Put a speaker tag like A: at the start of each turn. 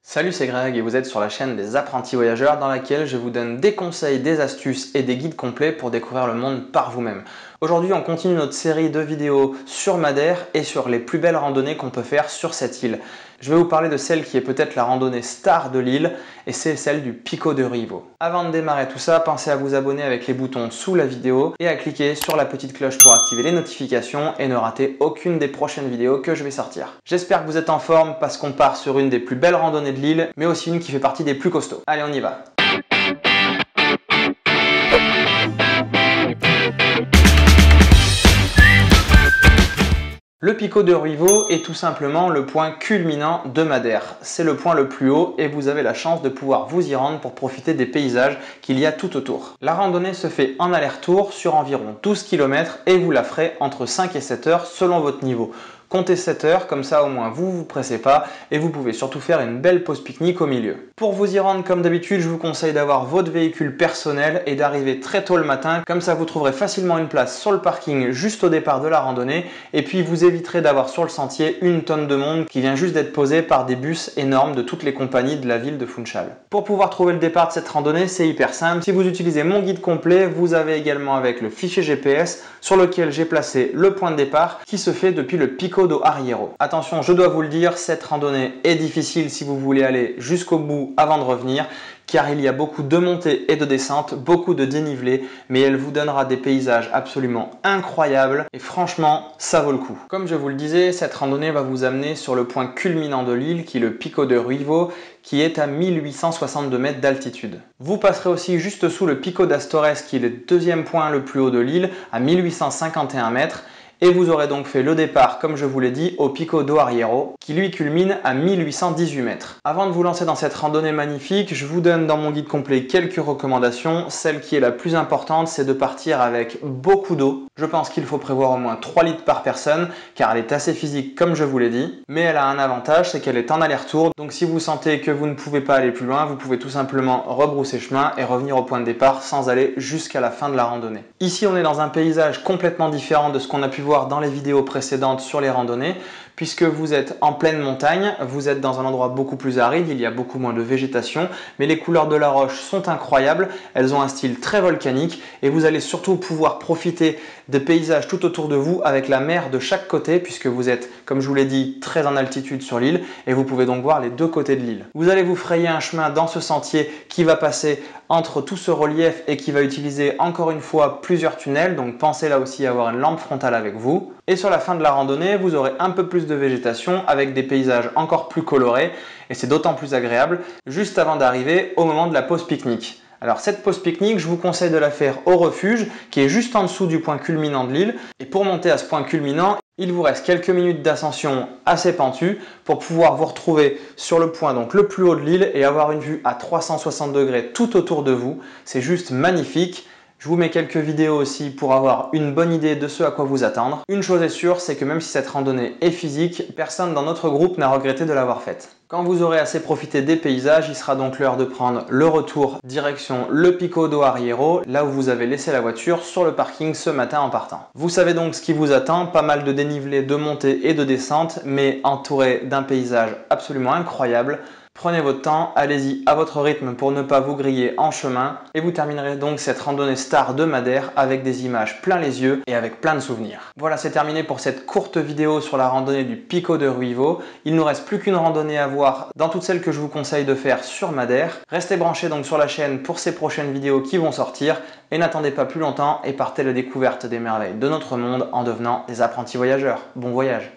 A: Salut, c'est Greg et vous êtes sur la chaîne des apprentis voyageurs dans laquelle je vous donne des conseils, des astuces et des guides complets pour découvrir le monde par vous-même. Aujourd'hui, on continue notre série de vidéos sur Madère et sur les plus belles randonnées qu'on peut faire sur cette île. Je vais vous parler de celle qui est peut-être la randonnée star de l'île et c'est celle du Pico de Ruivo. Avant de démarrer tout ça, pensez à vous abonner avec les boutons sous la vidéo et à cliquer sur la petite cloche pour activer les notifications et ne rater aucune des prochaines vidéos que je vais sortir. J'espère que vous êtes en forme parce qu'on part sur une des plus belles randonnées de l'île, mais aussi une qui fait partie des plus costauds. Allez, on y va! Le Pico de Ruivo est tout simplement le point culminant de Madère. C'est le point le plus haut et vous avez la chance de pouvoir vous y rendre pour profiter des paysages qu'il y a tout autour. La randonnée se fait en aller-retour sur environ 12 km et vous la ferez entre 5 et 7 heures selon votre niveau. Comptez 7 heures, comme ça au moins vous vous pressez pas et vous pouvez surtout faire une belle pause pique-nique au milieu. Pour vous y rendre comme d'habitude, je vous conseille d'avoir votre véhicule personnel et d'arriver très tôt le matin, comme ça vous trouverez facilement une place sur le parking juste au départ de la randonnée et puis vous éviterez d'avoir sur le sentier une tonne de monde qui vient juste d'être posé par des bus énormes de toutes les compagnies de la ville de Funchal. Pour pouvoir trouver le départ de cette randonnée, c'est hyper simple. Si vous utilisez mon guide complet, vous avez également avec le fichier GPS sur lequel j'ai placé le point de départ qui se fait depuis le Pico do Arriero. Attention, je dois vous le dire, cette randonnée est difficile si vous voulez aller jusqu'au bout avant de revenir, car il y a beaucoup de montées et de descentes, beaucoup de dénivelé, mais elle vous donnera des paysages absolument incroyables et franchement, ça vaut le coup. Comme je vous le disais, cette randonnée va vous amener sur le point culminant de l'île, qui est le Pico de Ruivo, qui est à 1862 mètres d'altitude. Vous passerez aussi juste sous le Pico d'Astores, qui est le deuxième point le plus haut de l'île, à 1851 mètres. Et vous aurez donc fait le départ, comme je vous l'ai dit, au Pico do Arriero, qui lui culmine à 1818 mètres. Avant de vous lancer dans cette randonnée magnifique, je vous donne dans mon guide complet quelques recommandations. Celle qui est la plus importante, c'est de partir avec beaucoup d'eau. Je pense qu'il faut prévoir au moins 3 litres par personne, car elle est assez physique, comme je vous l'ai dit. Mais elle a un avantage, c'est qu'elle est en aller-retour. Donc si vous sentez que vous ne pouvez pas aller plus loin, vous pouvez tout simplement rebrousser chemin et revenir au point de départ sans aller jusqu'à la fin de la randonnée. Ici, on est dans un paysage complètement différent de ce qu'on a pu voir dans les vidéos précédentes sur les randonnées, puisque vous êtes en pleine montagne, vous êtes dans un endroit beaucoup plus aride, il y a beaucoup moins de végétation, mais les couleurs de la roche sont incroyables, elles ont un style très volcanique et vous allez surtout pouvoir profiter des paysages tout autour de vous avec la mer de chaque côté, puisque vous êtes, comme je vous l'ai dit, très en altitude sur l'île et vous pouvez donc voir les deux côtés de l'île. Vous allez vous frayer un chemin dans ce sentier qui va passer entre tout ce relief et qui va utiliser encore une fois plusieurs tunnels, donc pensez là aussi à avoir une lampe frontale avec vous. Et sur la fin de la randonnée, vous aurez un peu plus de végétation avec des paysages encore plus colorés et c'est d'autant plus agréable juste avant d'arriver au moment de la pause pique-nique. Alors cette pause pique-nique, je vous conseille de la faire au refuge qui est juste en dessous du point culminant de l'île. Et pour monter à ce point culminant, il vous reste quelques minutes d'ascension assez pentue pour pouvoir vous retrouver sur le point donc le plus haut de l'île et avoir une vue à 360 degrés tout autour de vous. C'est juste magnifique. Je vous mets quelques vidéos aussi pour avoir une bonne idée de ce à quoi vous attendre. Une chose est sûre, c'est que même si cette randonnée est physique, personne dans notre groupe n'a regretté de l'avoir faite. Quand vous aurez assez profité des paysages, il sera donc l'heure de prendre le retour direction le Pico do Arriero, là où vous avez laissé la voiture sur le parking ce matin en partant. Vous savez donc ce qui vous attend, pas mal de dénivelé, de montée et de descente, mais entouré d'un paysage absolument incroyable. Prenez votre temps, allez-y à votre rythme pour ne pas vous griller en chemin et vous terminerez donc cette randonnée star de Madère avec des images plein les yeux et avec plein de souvenirs. Voilà, c'est terminé pour cette courte vidéo sur la randonnée du Pico de Ruivo. Il ne nous reste plus qu'une randonnée à voir dans toutes celles que je vous conseille de faire sur Madère. Restez branchés donc sur la chaîne pour ces prochaines vidéos qui vont sortir et n'attendez pas plus longtemps et partez à la découverte des merveilles de notre monde en devenant des apprentis voyageurs. Bon voyage!